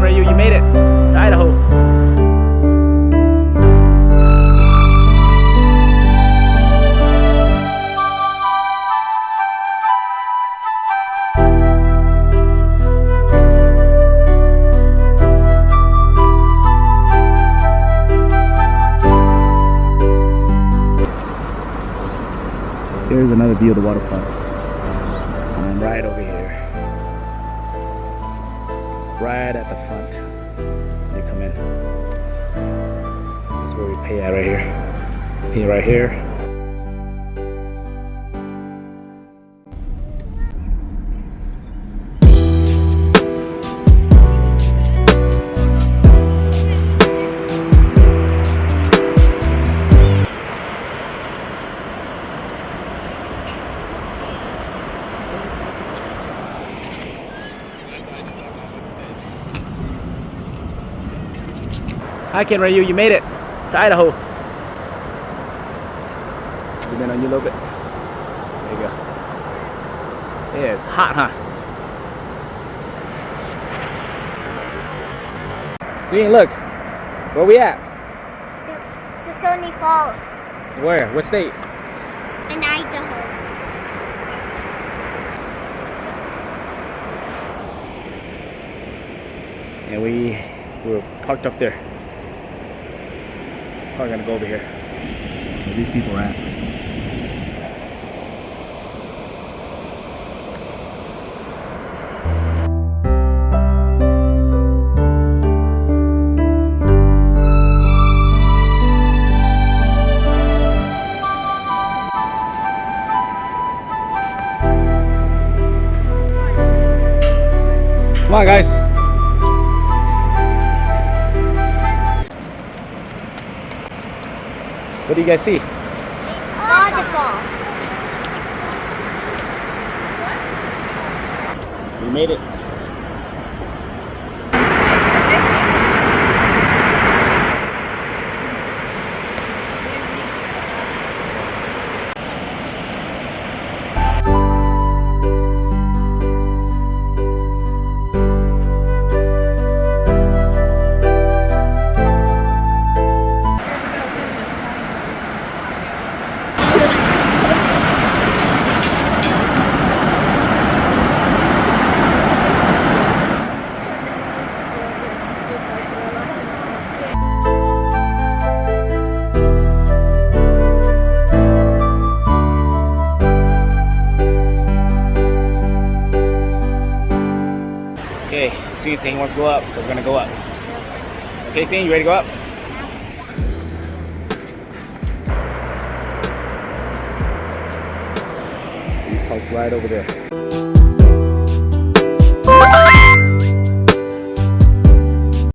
Ryu, you made it to Idaho. Here's another view of the waterfall. And I'm right over here. Right at the front. You come in. That's where we pay at right here. Pay right here. Hi Ryu, you made it to Idaho. Zoom in on you a little bit. There you go. Yeah, it's hot, huh? See, look. Where we at? Shoshone Falls. Where? What state? In Idaho. And we're parked up there. Probably gonna go over here where these people are at. Come on, guys. What do you guys see? Waterfall. We made it. Okay, Sweet saying he wants to go up, so we're gonna go up. Okay, Sweet, you ready to go up? We parked right over there.